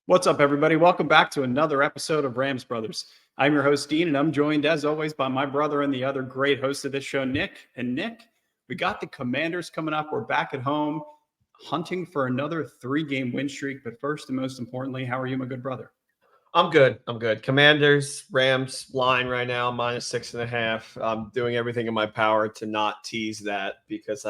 What's up, everybody? Welcome back to another episode of Rams Brothers. I'm your host, Dean, and I'm joined, as always, by my brother and the other great host of this show, Nick. And Nick, we got the Commanders coming up. We're back at home hunting for another 3-game win streak. But first and most importantly, how are you, my good brother? I'm good. Commanders, Rams line right now, -6.5. I'm doing everything in my power to not tease that because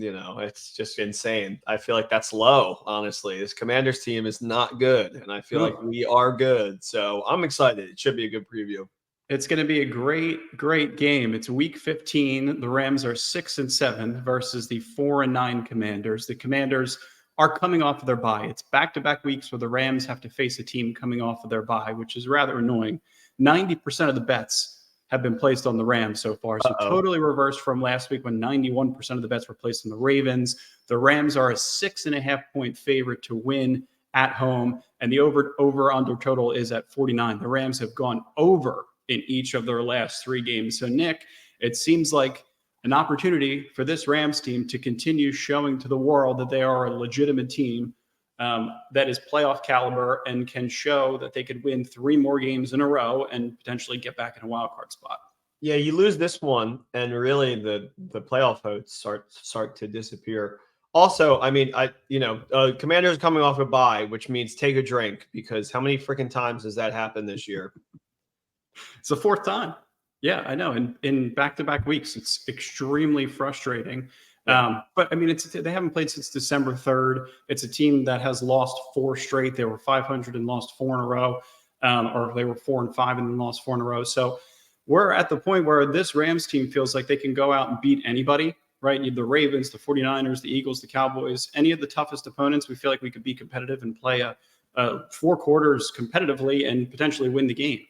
it's just insane. I feel like that's low, honestly. This Commanders team is not good, and I feel like we are good. So I'm excited. It should be a good preview. It's going to be a great game. It's week 15. The Rams are 6-7 versus the 4-9 Commanders. The Commanders are coming off of their bye. It's back-to-back weeks where the Rams have to face a team coming off of their bye, which is rather annoying. 90% of the bets have been placed on the Rams so far. So totally reversed from last week when 91% of the bets were placed on the Ravens. The Rams are a 6.5-point favorite to win at home, and the over-under total is at 49. The Rams have gone over in each of their last 3 games. So, Nick, it seems like an opportunity for this Rams team to continue showing to the world that they are a legitimate team that is playoff caliber and can show that they could win 3 more games in a row and potentially get back in a wild card spot. Yeah, you lose this one, and really the playoff hopes start to disappear. Also, I mean, Commanders coming off a bye, which means take a drink, because how many freaking times has that happened this year? It's the 4th time. Yeah, I know. In back-to-back weeks, it's extremely frustrating. But I mean, they haven't played since December 3rd. It's a team that has lost 4 straight. They were 500 and lost 4 in a row, or they were 4-5 and then lost 4 in a row. So we're at the point where this Rams team feels like they can go out and beat anybody, right? The Ravens, the 49ers, the Eagles, the Cowboys, any of the toughest opponents. We feel like we could be competitive and play 4 quarters competitively and potentially win the game.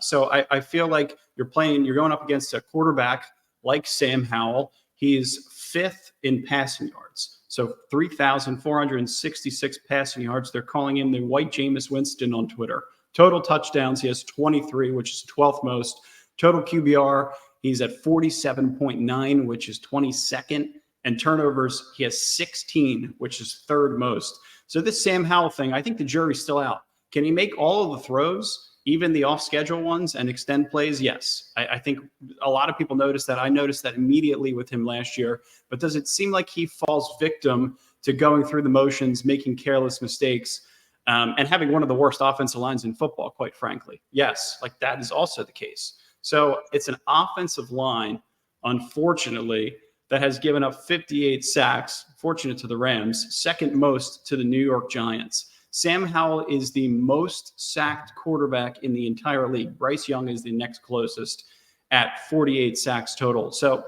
So I feel like you're going up against a quarterback like Sam Howell. He's 5th in passing yards. So 3,466 passing yards. They're calling him the white Jameis Winston on Twitter. Total touchdowns, he has 23, which is 12th most. Total QBR, he's at 47.9, which is 22nd. And turnovers, he has 16, which is 3rd most. So this Sam Howell thing, I think the jury's still out. Can he make all of the throws? Even the off-schedule ones and extend plays, yes. I think a lot of people noticed that. I noticed that immediately with him last year. But does it seem like he falls victim to going through the motions, making careless mistakes, and having one of the worst offensive lines in football, quite frankly? Yes, like that is also the case. So it's an offensive line, unfortunately, that has given up 58 sacks, fortunate to the Rams, 2nd most to the New York Giants. Sam Howell is the most sacked quarterback in the entire league. Bryce Young is the next closest at 48 sacks total. So,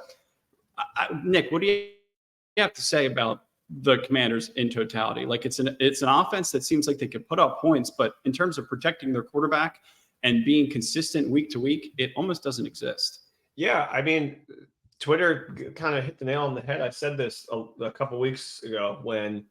Nick, what do you have to say about the Commanders in totality? Like it's an offense that seems like they could put up points, but in terms of protecting their quarterback and being consistent week to week, it almost doesn't exist. Yeah, I mean, Twitter kind of hit the nail on the head. I said this a couple weeks ago when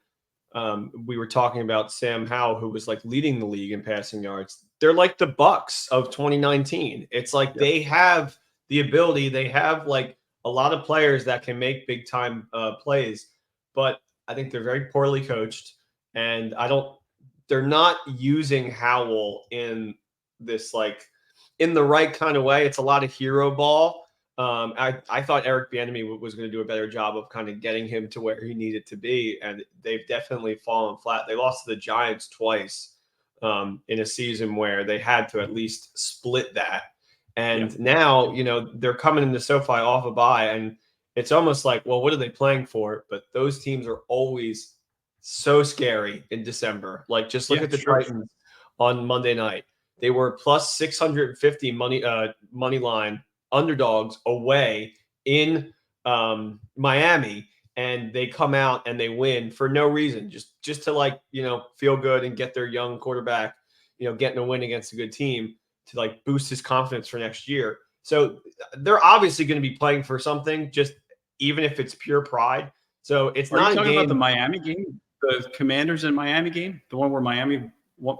we were talking about Sam Howell, who was like leading the league in passing yards. They're like the Bucks of 2019. It's like they have the ability. They have like a lot of players that can make big time plays, but I think they're very poorly coached, and they're not using Howell in this like in the right kind of way. It's a lot of hero ball. I thought Eric Bieniemy was going to do a better job of kind of getting him to where he needed to be, and they've definitely fallen flat. They lost to the Giants twice in a season where they had to at least split that. And now, they're coming into SoFi off a bye, and it's almost like, well, what are they playing for? But those teams are always so scary in December. Like, just look at the Titans on Monday night. They were plus 650 money line underdogs away in Miami, and they come out and they win for no reason, just to feel good and get their young quarterback, getting a win against a good team to like boost his confidence for next year. So they're obviously going to be playing for something, just even if it's pure pride. So it's not. Are you talking about the Miami game, the Commanders in Miami game, the one where Miami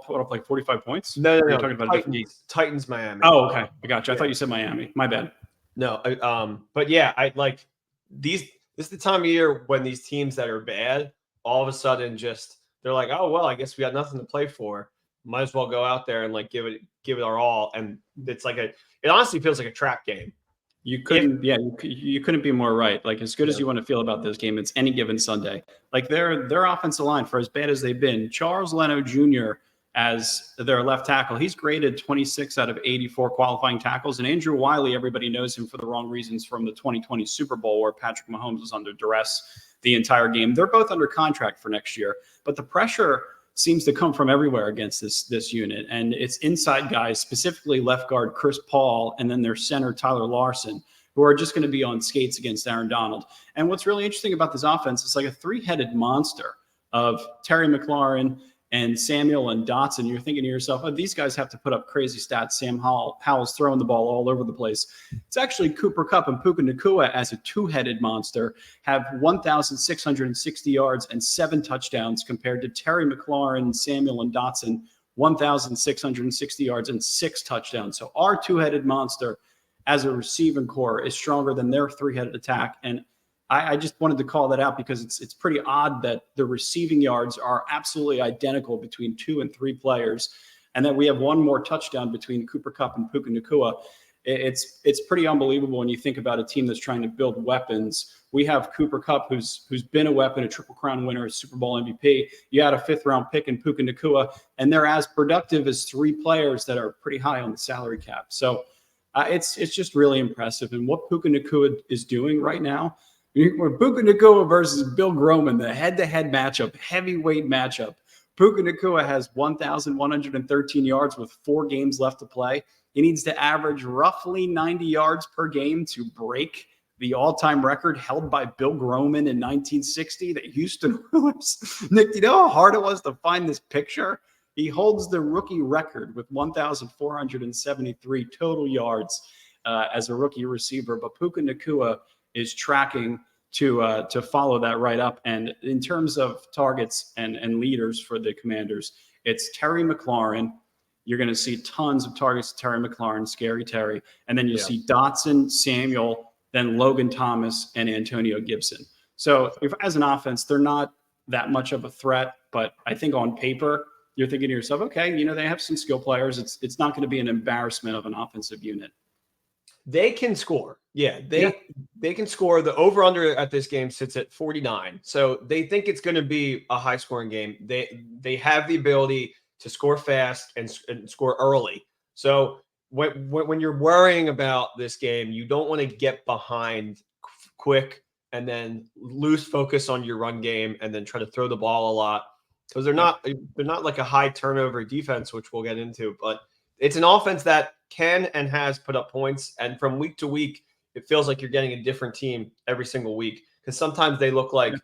put up like 45 points? No. You're talking about Titans, Miami. Oh, okay. I got you. I thought you said Miami. My bad. No, but yeah, I like these. This is the time of year when these teams that are bad all of a sudden just they're like, oh well, I guess we got nothing to play for. Might as well go out there and like give it our all. And it's like it honestly feels like a trap game. You couldn't be more right. Like, as good as you want to feel about this game, it's any given Sunday. Like, their offensive line, for as bad as they've been, Charles Leno Jr. as their left tackle, he's graded 26 out of 84 qualifying tackles. And Andrew Wiley, everybody knows him for the wrong reasons from the 2020 Super Bowl, where Patrick Mahomes was under duress the entire game. They're both under contract for next year, but the pressure seems to come from everywhere against this unit. And it's inside guys, specifically left guard Chris Paul, and then their center Tyler Larson, who are just going to be on skates against Aaron Donald. And what's really interesting about this offense is like a three-headed monster of Terry McLaurin and Samuel and Dotson. You're thinking to yourself, oh, these guys have to put up crazy stats. Sam Howell's throwing the ball all over the place. It's actually Cooper Kupp and Puka Nacua as a two-headed monster have 1,660 yards and 7 touchdowns compared to Terry McLaurin, Samuel, and Dotson, 1,660 yards and 6 touchdowns. So our two-headed monster as a receiving core is stronger than their three-headed attack. And I just wanted to call that out because it's pretty odd that the receiving yards are absolutely identical between 2 and 3 players, and that we have one more touchdown between Cooper Kupp and Puka Nacua. It's pretty unbelievable when you think about a team that's trying to build weapons. We have Cooper Kupp, who's been a weapon, a Triple Crown winner, a Super Bowl MVP. You had a 5th-round pick in Puka Nacua, and they're as productive as 3 players that are pretty high on the salary cap. So it's just really impressive. And what Puka Nacua is doing right now, when Puka Nacua versus Bill Groman, the head-to-head matchup, heavyweight matchup, Puka Nacua has 1,113 yards with 4 games left to play. He needs to average roughly 90 yards per game to break the all-time record held by Bill Groman in 1960, the Houston Oilers. Nick, do you know how hard it was to find this picture? He holds the rookie record with 1,473 total yards as a rookie receiver, but Puka Nacua is tracking to follow that right up. And in terms of targets and leaders for the Commanders, it's Terry McLaurin. You're going to see tons of targets to Terry McLaurin, Scary Terry. And then you'll see Dotson, Samuel, then Logan Thomas, and Antonio Gibson. So as an offense, they're not that much of a threat, but I think on paper, you're thinking to yourself, okay, they have some skill players. It's not going to be an embarrassment of an offensive unit. They can score. Yeah, they can score. The over-under at this game sits at 49. So they think it's going to be a high-scoring game. They have the ability to score fast and score early. So when you're worrying about this game, you don't want to get behind quick and then lose focus on your run game and then try to throw the ball a lot, because they're not like a high turnover defense, which we'll get into. But it's an offense that can and has put up points, and from week to week, it feels like you're getting a different team every single week, because sometimes they look like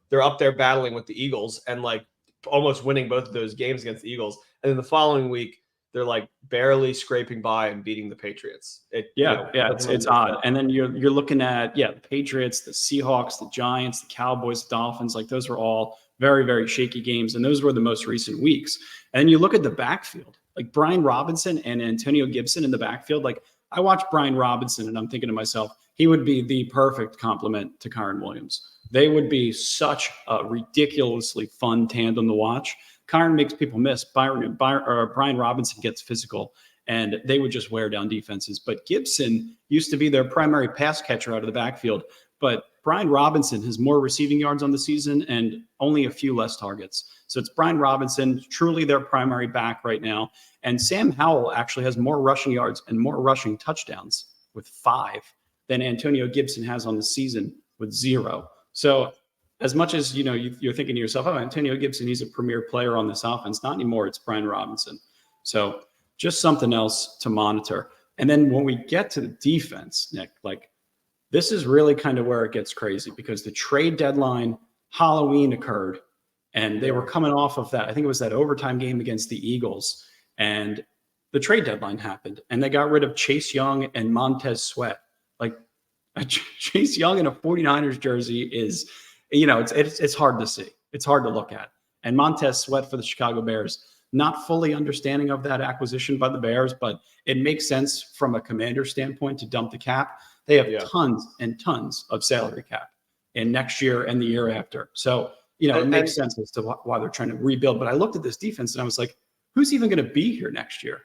they're up there battling with the Eagles and like almost winning both of those games against the Eagles, and then the following week they're like barely scraping by and beating the Patriots. It's odd. And then you're looking at the Patriots, the Seahawks, the Giants, the Cowboys, the Dolphins. Like, those were all very, very shaky games, and those were the most recent weeks. And then you look at the backfield, like Brian Robinson and Antonio Gibson in the backfield. Like, I watch Brian Robinson and I'm thinking to myself, he would be the perfect complement to Kyren Williams. They would be such a ridiculously fun tandem to watch. Kyren makes people miss. Brian Robinson gets physical, and they would just wear down defenses. But Gibson used to be their primary pass catcher out of the backfield. But Brian Robinson has more receiving yards on the season and only a few less targets. So it's Brian Robinson, truly their primary back right now. And Sam Howell actually has more rushing yards and more rushing touchdowns with 5 than Antonio Gibson has on the season with 0. So as much as, you're thinking to yourself, oh, Antonio Gibson, he's a premier player on this offense. Not anymore. It's Brian Robinson. So just something else to monitor. And then when we get to the defense, Nick, like, this is really kind of where it gets crazy, because the trade deadline, Halloween occurred, and they were coming off of that. I think it was that overtime game against the Eagles, and the trade deadline happened, and they got rid of Chase Young and Montez Sweat. Like, Chase Young in a 49ers jersey is, it's hard to see. It's hard to look at. And Montez Sweat for the Chicago Bears, not fully understanding of that acquisition by the Bears, but it makes sense from a Commander standpoint to dump the cap. They have tons and tons of salary cap in next year and the year after. So, it makes sense as to why they're trying to rebuild. But I looked at this defense and I was like, who's even going to be here next year?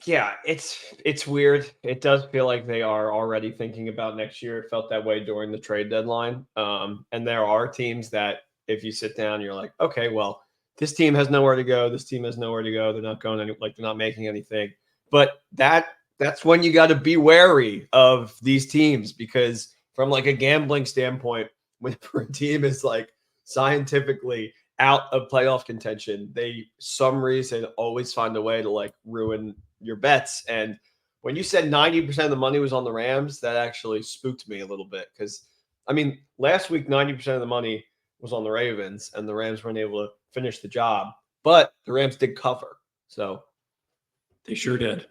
Yeah, it's weird. It does feel like they are already thinking about next year. It felt that way during the trade deadline. And there are teams that if you sit down, you're like, okay, well, this team has nowhere to go. This team has nowhere to go. They're not going they're not making anything. But that's when you got to be wary of these teams, because from like a gambling standpoint, when a team is like scientifically out of playoff contention, they some reason always find a way to like ruin your bets. And when you said 90% of the money was on the Rams, that actually spooked me a little bit, because I mean, last week 90% of the money was on the Ravens and the Rams weren't able to finish the job, but the Rams did cover. So they sure did.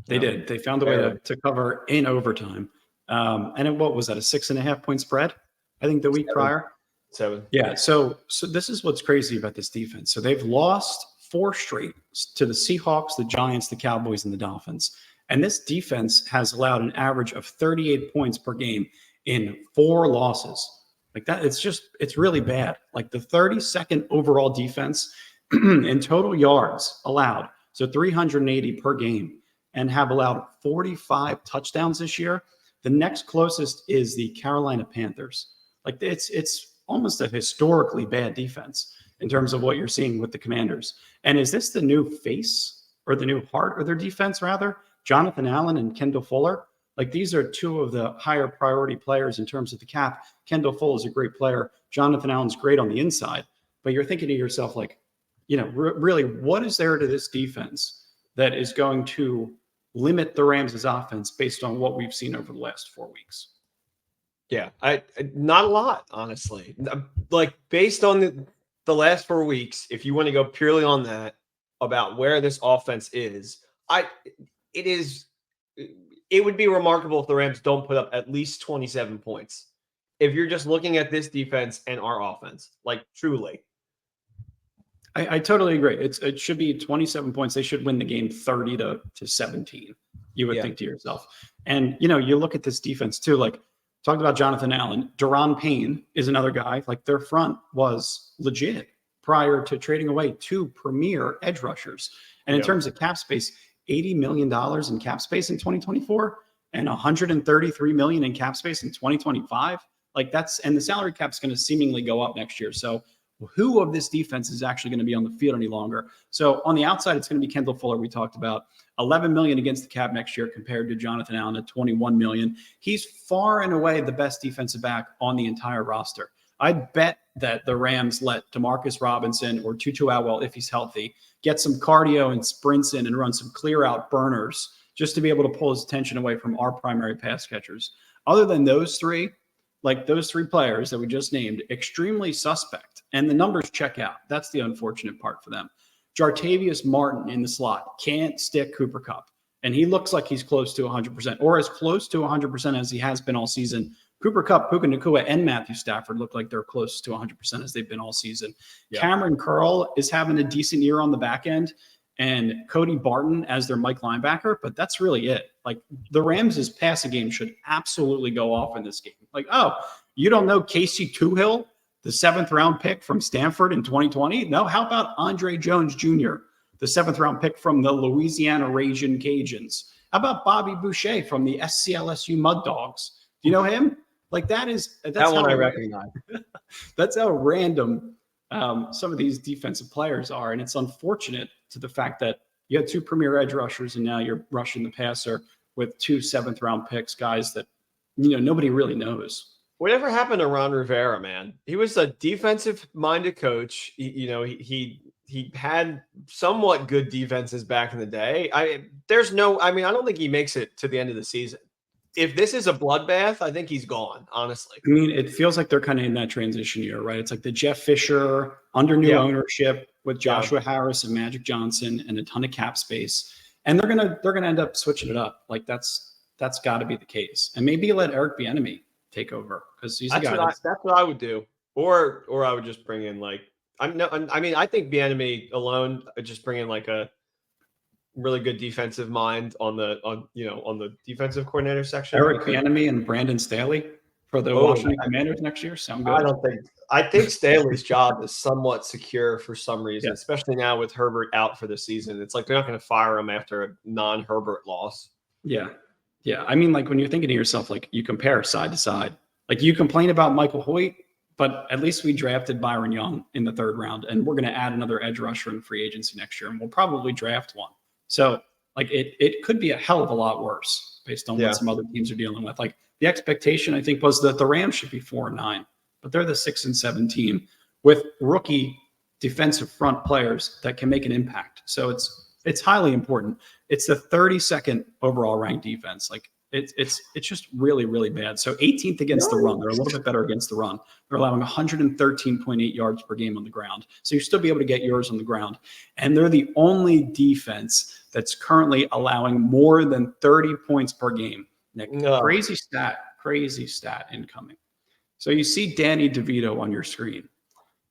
They did. They found a way to cover in overtime. And what was that, a 6.5 point spread? I think the week prior. 7. Yeah. So this is what's crazy about this defense. So they've lost 4 straight to the Seahawks, the Giants, the Cowboys, and the Dolphins. And this defense has allowed an average of 38 points per game in 4 losses. Like that, it's really bad. Like the 32nd overall defense in total yards allowed, so 380 per game, and have allowed 45 touchdowns this year. The next closest is the Carolina Panthers. Like it's almost a historically bad defense in terms of what you're seeing with the Commanders. And is this the new face or the new heart of their defense, rather? Jonathan Allen and Kendall Fuller. Like these are 2 of the higher priority players in terms of the cap. Kendall Fuller is a great player. Jonathan Allen's great on the inside. But you're thinking to yourself, like, really, what is there to this defense that is going to limit the Rams' offense based on what we've seen over the last 4 weeks? Yeah, I not a lot, honestly. Like based on the last 4 weeks, if you want to go purely on that, about where this offense is, it would be remarkable if the Rams don't put up at least 27 points. If you're just looking at this defense and our offense, like truly. I totally agree. It should be 27 points. They should win the game 30 to 17. You would think to yourself. And, you look at this defense too, like talked about Jonathan Allen. Daron Payne is another guy. Like their front was legit prior to trading away 2 premier edge rushers. And in terms of cap space, $80 million in cap space in 2024 and $133 million in cap space in 2025. Like and the salary cap is going to seemingly go up next year. So who of this defense is actually going to be on the field any longer? So on the outside, it's going to be Kendall Fuller. We talked about $11 million against the cap next year compared to Jonathan Allen at $21 million. He's far and away the best defensive back on the entire roster. I'd bet that the Rams let Demarcus Robinson or Tutu Atwell, if he's healthy, get some cardio and sprints in and run some clear out burners just to be able to pull his attention away from our primary pass catchers. Other than those 3, like those 3 players that we just named, extremely suspect. And the numbers check out. That's the unfortunate part for them. Jartavius Martin in the slot can't stick Cooper Kupp. And he looks like he's close to 100%, or as close to 100% as he has been all season. Cooper Kupp, Puka Nacua, and Matthew Stafford look like they're close to 100% as they've been all season. Yeah. Cameron Curl is having a decent year on the back end, and Cody Barton as their Mike linebacker, but that's really it. Like the Rams' passing game should absolutely go off in this game. Like, oh, you don't know Casey Toohill, the 7th round pick from Stanford in 2020? No, how about Andre Jones Jr., the 7th round pick from the Louisiana Ragin' Cajuns? How about Bobby Boucher from the SCLSU Mud Dogs? Do you know him? Like that one I recognize. That's how random some of these defensive players are. And it's unfortunate to the fact that you had 2 premier edge rushers and now you're rushing the passer with 2 7th round picks, guys that, nobody really knows. Whatever happened to Ron Rivera, man? He was a defensive minded coach. He had somewhat good defenses back in the day. I don't think he makes it to the end of the season. If this is a bloodbath, I think he's gone, honestly. I mean, it feels like they're kind of in that transition year, right? It's like the Jeff Fisher under new ownership with Joshua Harris and Magic Johnson and a ton of cap space. And they're gonna end up switching it up. Like that's got to be the case. And maybe let Eric Bieniemy take over because he's a guy. That's what I would do. Or I would just bring in I think Bieniemy alone would just bring in like a really good defensive mind on the defensive coordinator section. Eric Bieniemy and Brandon Staley. for the Washington Commanders next year? Sound good? I think Staley's job is somewhat secure for some reason, Yeah. especially now with Herbert out for the season. It's like they're not going to fire him after a non-Herbert loss. Yeah. Yeah. I mean, like when you're thinking to yourself, like you compare side to side, like you complain about Michael Hoyt, but at least we drafted Byron Young in the 3rd round, and we're going to add another edge rusher in free agency next year, and we'll probably draft one. So like it could be a hell of a lot worse based on what some other teams are dealing with. Like the expectation, I think, was that the Rams should be 4-9, but they're the 6-7 team with rookie defensive front players that can make an impact. So it's highly important. It's the 32nd overall ranked defense. Like it's just really, really bad. So 18th against the run. They're a little bit better against the run. They're allowing 113.8 yards per game on the ground. So you still be able to get yours on the ground. And they're the only defense that's currently allowing more than 30 points per game. Nick, crazy stat incoming. So you see Danny DeVito on your screen.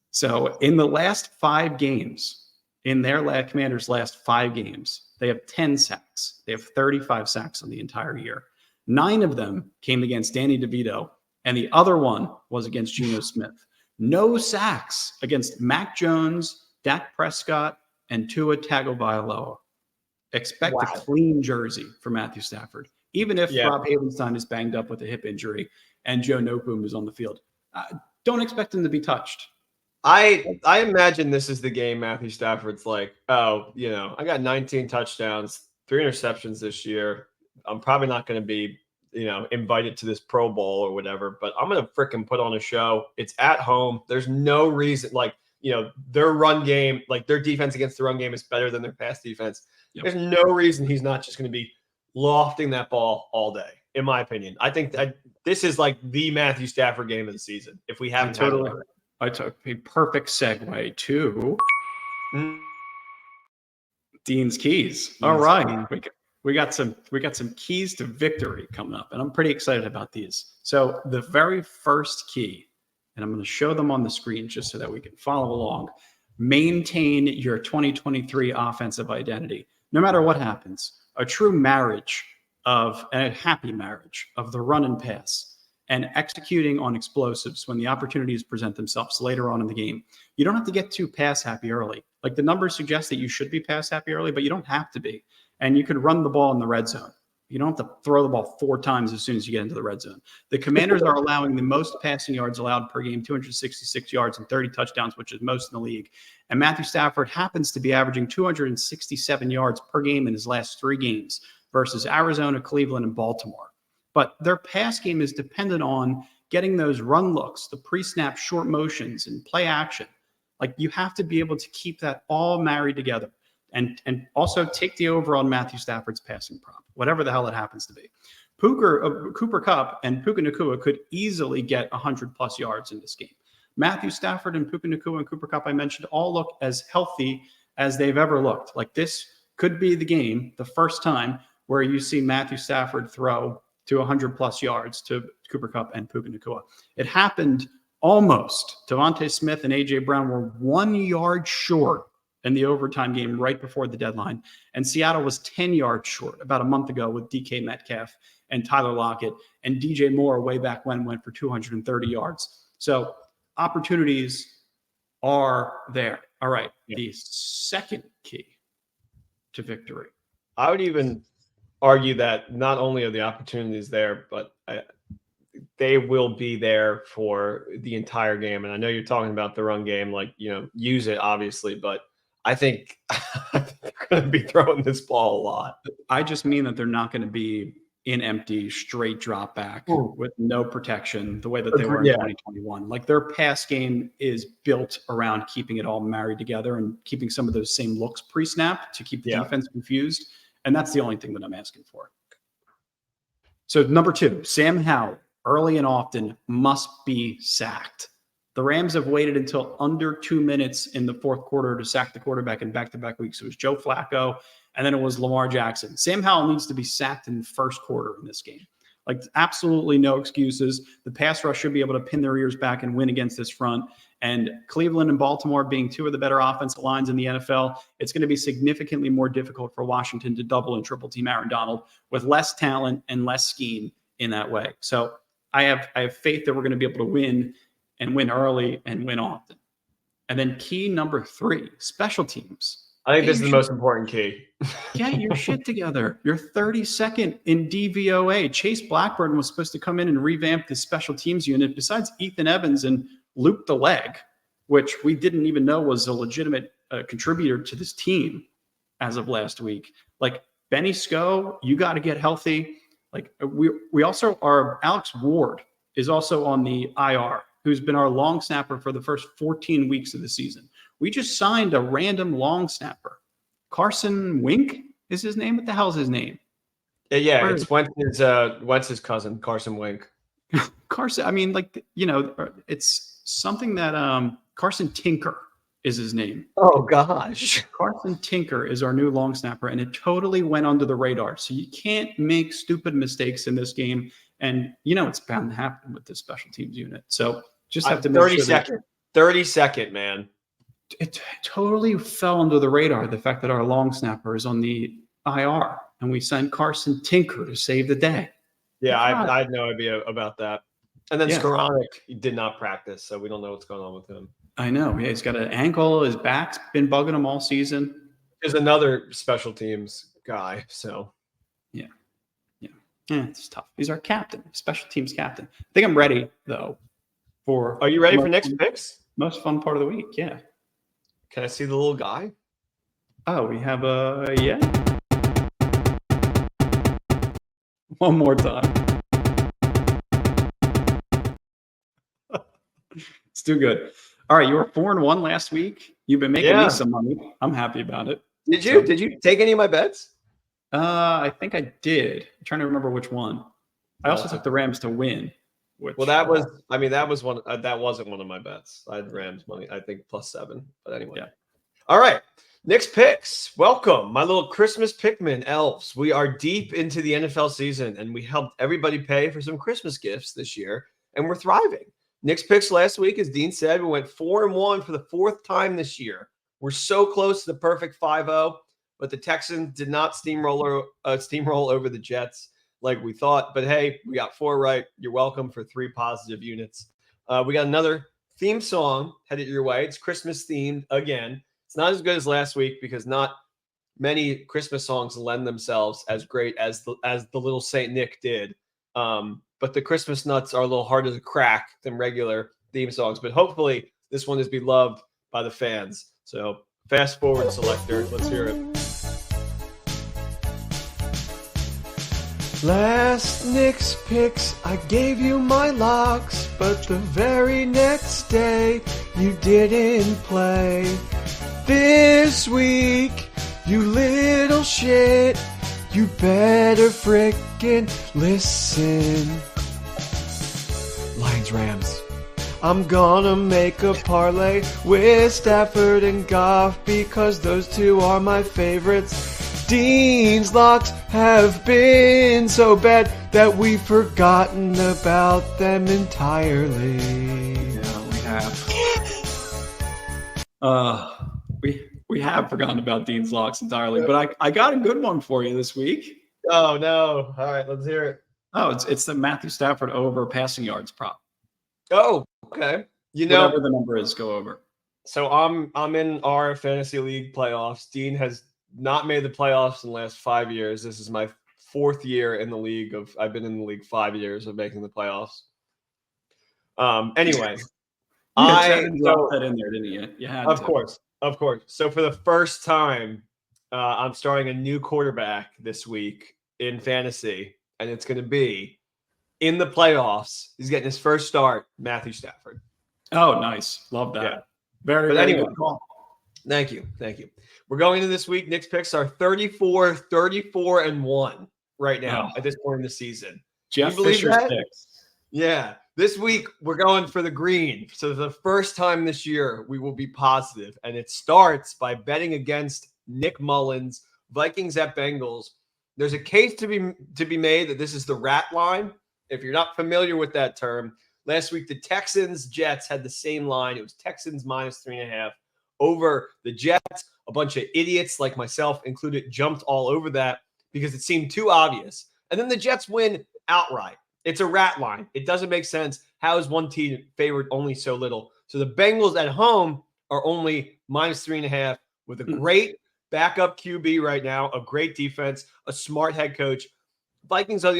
So in the last 5 games, in their Commanders' last 5 games, they have 10 sacks. They have 35 sacks on the entire year. 9 of them came against Danny DeVito, and the other one was against Geno Smith. No sacks against Mac Jones, Dak Prescott, and Tua Tagovailoa. Expect a clean jersey for Matthew Stafford, even if Rob Havenstein is banged up with a hip injury and Joe Noteboom is on the field. Don't expect him to be touched. I imagine this is the game Matthew Stafford's like, oh, I got 19 touchdowns, 3 interceptions this year. I'm probably not going to be, invited to this Pro Bowl or whatever, but I'm going to freaking put on a show. It's at home. There's no reason, their run game, their defense against the run game is better than their pass defense. Yep. There's no reason he's not just going to be lofting that ball all day, in my opinion. I think this is like the Matthew Stafford game of the season. If we haven't I took a perfect segue to Dean's Keys. All right. We got some keys to victory coming up, and I'm pretty excited about these. So the very first key, and I'm going to show them on the screen just so that we can follow along. Maintain your 2023 offensive identity. No matter what happens, a true marriage and a happy marriage of the run and pass and executing on explosives when the opportunities present themselves later on in the game. You don't have to get too pass happy early. Like the numbers suggest that you should be pass happy early, but you don't have to be. And you could run the ball in the red zone. You don't have to throw the ball 4 times as soon as you get into the red zone. The Commanders are allowing the most passing yards allowed per game, 266 yards and 30 touchdowns, which is most in the league. And Matthew Stafford happens to be averaging 267 yards per game in his last 3 games versus Arizona, Cleveland, and Baltimore. But their pass game is dependent on getting those run looks, the pre-snap short motions, and play action. Like you have to be able to keep that all married together, and also take the over on Matthew Stafford's passing prop, whatever the hell it happens to be. Cooper Kupp and Puka Nacua could easily get 100+ yards in this game. Matthew Stafford and Puka Nacua and Cooper Kupp, I mentioned, all look as healthy as they've ever looked. Like this could be the game, the first time where you see Matthew Stafford throw to 100+ yards to Cooper Kupp and Puka Nacua. It happened almost. Devontae Smith and A.J. Brown were 1 yard short in the overtime game right before the deadline. And Seattle was 10 yards short about a month ago with DK Metcalf and Tyler Lockett. And DJ Moore way back when went for 230 yards. So opportunities are there. All right. Yeah. The second key to victory. I would even argue that not only are the opportunities there, but they will be there for the entire game. And I know you're talking about the run game, use it obviously, but I think they're going to be throwing this ball a lot. I just mean that they're not going to be in empty, straight drop back with no protection the way that they were in 2021. Like their pass game is built around keeping it all married together and keeping some of those same looks pre-snap to keep the defense confused. And that's the only thing that I'm asking for. So number 2, Sam Howell, early and often, must be sacked. The Rams have waited until under 2 minutes in the fourth quarter to sack the quarterback in back-to-back weeks. It was Joe Flacco, and then it was Lamar Jackson. Sam Howell needs to be sacked in the first quarter in this game. Like, absolutely no excuses. The pass rush should be able to pin their ears back and win against this front. And Cleveland and Baltimore being 2 of the better offensive lines in the NFL, it's going to be significantly more difficult for Washington to double and triple team Aaron Donald with less talent and less scheme in that way. So I have faith that we're going to be able to win and win early and win often. And then key number 3, special teams. I think this is the most important key. Get your shit together. You're 32nd in DVOA. Chase Blackburn was supposed to come in and revamp the special teams unit. Besides Ethan Evans and Luke the Leg, which we didn't even know was a legitimate contributor to this team as of last week. Like Benny Sco, you got to get healthy. Like we also are. Alex Ward is also on the IR, who's been our long snapper for the first 14 weeks of the season. We just signed a random long snapper. Carson Wink is his name. What the hell's his name? Yeah, it's Wentz's cousin, Carson Wink. Carson, I mean, like, it's something that Carson Tinker is his name. Oh, gosh. Carson Tinker is our new long snapper, and it totally went under the radar. So you can't make stupid mistakes in this game. And, it's bound to happen with this special teams unit. So just have to make 30-second, man. It totally fell under the radar, the fact that our long snapper is on the IR, and we sent Carson Tinker to save the day. Yeah, I had no idea about that. And then Skoranek did not practice, so we don't know what's going on with him. I know. Yeah, he's got an ankle. His back's been bugging him all season. There's another special teams guy, so. Yeah, it's tough. He's our captain, special teams captain. I think I'm ready, though. Are you ready for next picks? Most fun part of the week, yeah. Can I see the little guy? Oh, we have yeah. One more time. It's too good. All right, you were 4-1 last week. You've been making me some money. I'm happy about it. Did you? Did you take any of my bets? I think I did. I'm trying to remember which one. I also took the Rams to win. That wasn't one of my bets. I had Rams money, I think, +7. But anyway. Yeah. All right. Next picks. Welcome, my little Christmas Pikmin elves. We are deep into the NFL season, and we helped everybody pay for some Christmas gifts this year, and we're thriving. Next picks last week, as Dean said, we went 4-1 for the 4th time this year. We're so close to the perfect 5-0, but the Texans did not steamroll over the Jets like we thought. But hey, we got 4 right. You're welcome for 3 positive units. We got another theme song headed your way. It's Christmas themed again. It's not as good as last week because not many Christmas songs lend themselves as great as the little Saint Nick did. But the Christmas nuts are a little harder to crack than regular theme songs. But hopefully this one is beloved by the fans. So fast forward, selector. Let's hear it. Last Nick's picks, I gave you my locks, but the very next day you didn't play. This week, you little shit, you better frickin' listen. Lions Rams. I'm gonna make a parlay with Stafford and Goff because those two are my favorites. Dean's locks have been so bad that we've forgotten about them entirely. Yeah, we have. We have forgotten about Dean's locks entirely, but I got a good one for you this week. Oh no! All right, let's hear it. Oh, it's the Matthew Stafford over passing yards prop. Oh, okay. Whatever the number is, go over. So I'm in our fantasy league playoffs. Dean has not made the playoffs in the last 5 years. This is my 4th year in the league. I've been in the league 5 years of making the playoffs. Anyway, dropped that in there, didn't you? You had of course. So for the first time, I'm starting a new quarterback this week in fantasy, and it's going to be in the playoffs. He's getting his first start, Matthew Stafford. Oh, nice. Love that. Yeah. Very good call. Thank you. We're going into this week. Nick's picks are 34-1 right now at this point in the season. Jeff Fisher's picks. Yeah. This week, we're going for the green. So the first time this year, we will be positive. And it starts by betting against Nick Mullins, Vikings at Bengals. There's a case to be made that this is the rat line. If you're not familiar with that term, last week, the Texans-Jets had the same line. It was Texans -3.5 over the Jets. A bunch of idiots like myself included jumped all over that because it seemed too obvious. And then the Jets win outright. It's a rat line. It doesn't make sense. How is one team favored only so little? So the Bengals at home are only -3.5 with a great backup QB right now, a great defense, a smart head coach. Vikings are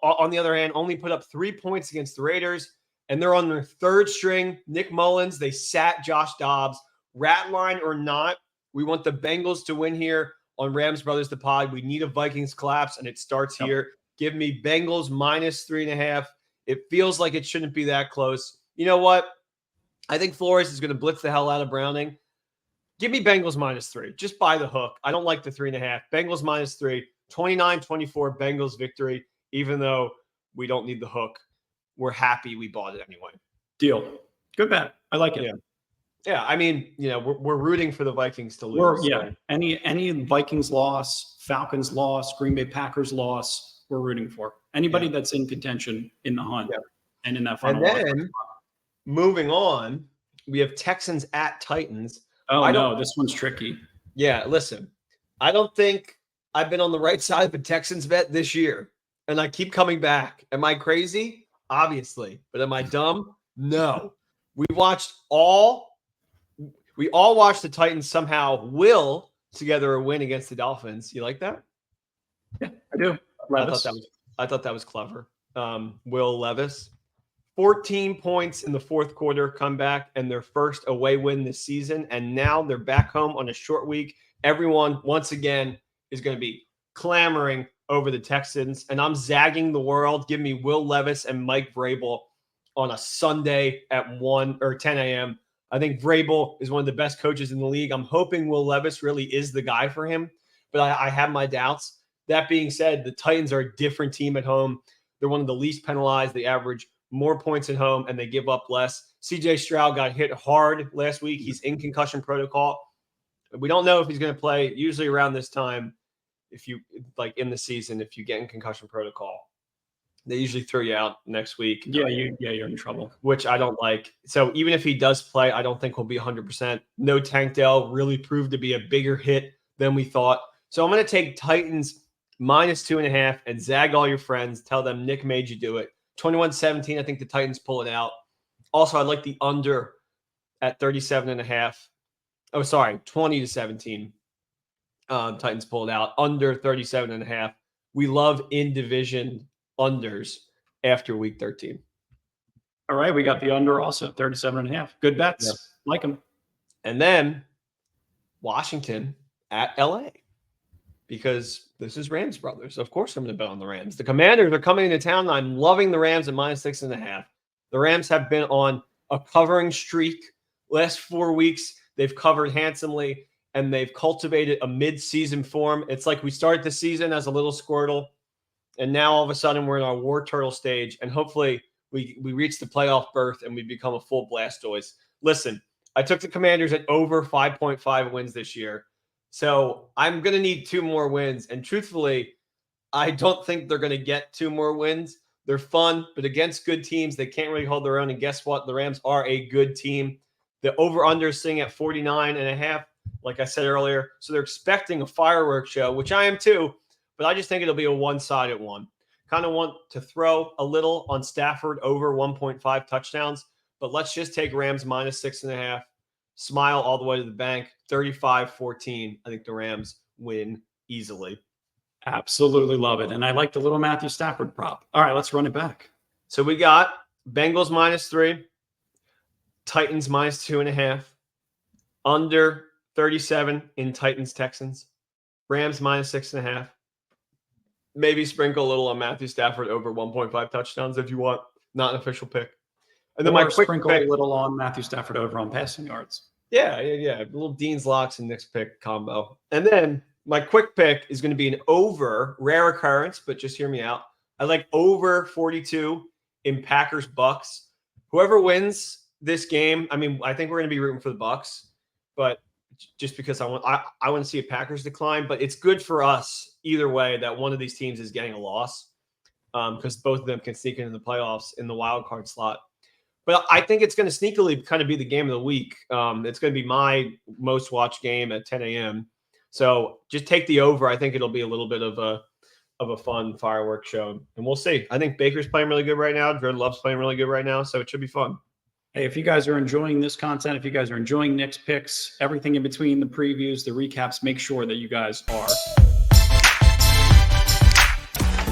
on the other hand, only put up 3 points against the Raiders, and they're on their third string. Nick Mullins, they sat Josh Dobbs. Rat line or not, we want the Bengals to win here on Rams Brothers the Pod. We need a Vikings collapse, and it starts here. Give me Bengals -3.5. It feels like it shouldn't be that close. You know what? I think Flores is going to blitz the hell out of Browning. Give me Bengals -3. Just buy the hook. I don't like the 3.5. Bengals -3. 29-24 Bengals victory, even though we don't need the hook. We're happy we bought it anyway. Deal. Good bet. I like it. Yeah. I mean, we're rooting for the Vikings to lose. Any Vikings loss, Falcons loss, Green Bay Packers loss, we're rooting for. Anybody that's in contention in the hunt and in that final. And then moving on, we have Texans at Titans. Oh, no, this one's tricky. Yeah, listen, I don't think I've been on the right side of a Texans bet this year, and I keep coming back. Am I crazy? Obviously. But am I dumb? No. We all watched the Titans somehow will together a win against the Dolphins. You like that? Yeah, I do. I thought that was clever. Will Levis, 14 points in the fourth quarter comeback and their first away win this season. And now they're back home on a short week. Everyone, once again, is going to be clamoring over the Texans. And I'm zagging the world. Give me Will Levis and Mike Vrabel on a Sunday at 1 or 10 a.m. I think Vrabel is one of the best coaches in the league. I'm hoping Will Levis really is the guy for him, but I have my doubts. That being said, the Titans are a different team at home. They're one of the least penalized. They average more points at home, and they give up less. C.J. Stroud got hit hard last week. He's in concussion protocol. We don't know if he's going to play. Usually around this time, if you like in the season, if you get in concussion protocol, they usually throw you out next week. Yeah, you're in trouble, which I don't like. So even if he does play, I don't think he'll be 100%. No, Tank Dell really proved to be a bigger hit than we thought. So I'm going to take Titans -2.5 and zag all your friends. Tell them Nick made you do it. 21-17, I think the Titans pull it out. Also, I like the under at 37.5. Oh, sorry, 20-17. Titans pull it out. Under 37.5. We love in-division unders after week 13. All right, we got the under also, 37.5. Good bets. Yep. Like them. And then Washington at LA. Because this is Rams Brothers. Of course I'm going to bet on the Rams. The Commanders are coming into town. I'm loving the Rams at -6.5. The Rams have been on a covering streak. Last 4 weeks, they've covered handsomely, and they've cultivated a mid-season form. It's like we started the season as a little Squirtle, and now all of a sudden we're in our War Turtle stage, and hopefully we reach the playoff berth and we become a full Blastoise. Listen, I took the Commanders at over 5.5 wins this year. So I'm going to need 2 more wins. And truthfully, I don't think they're going to get 2 more wins. They're fun, but against good teams, they can't really hold their own. And guess what? The Rams are a good team. The over-under is sitting at 49.5, like I said earlier. So they're expecting a fireworks show, which I am too. But I just think it'll be a one-sided one. Kind of want to throw a little on Stafford over 1.5 touchdowns. But let's just take Rams -6.5. Smile all the way to the bank. 35-14. I think the Rams win easily. Absolutely love it. And I like the little Matthew Stafford prop. All right, let's run it back. So we got Bengals -3, Titans -2.5, under 37 in Titans-Texans, Rams -6.5. Maybe sprinkle a little on Matthew Stafford over 1.5 touchdowns if you want. Not an official pick. And then my quick sprinkle a little on Matthew Stafford over on passing yards. Yeah. A little Dean's Locks and Nick's pick combo. And then my quick pick is going to be an over, rare occurrence, but just hear me out. I like over 42 in Packers-Bucks. Whoever wins this game, I mean, I think we're going to be rooting for the Bucks, but just because I want to see a Packers decline, but it's good for us either way that one of these teams is getting a loss because both of them can sneak into the playoffs in the wild card slot. But I think it's going to sneakily kind of be the game of the week. It's going to be my most watched game at 10 a.m. So just take the over. I think it'll be a little bit of a of a fun fireworks show, and we'll see. I think Baker's playing really good right now. Drew Love's playing really good right now, so it should be fun. Hey, if you guys are enjoying this content, if you guys are enjoying Nick's picks, everything in between, the previews, the recaps, make sure that you guys are.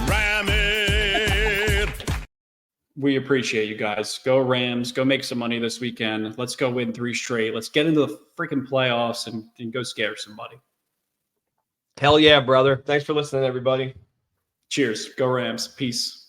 Ram it! We appreciate you guys. Go Rams. Go make some money this weekend. Let's go win 3 straight. Let's get into the freaking playoffs and go scare somebody. Hell yeah, brother. Thanks for listening, everybody. Cheers. Go Rams. Peace.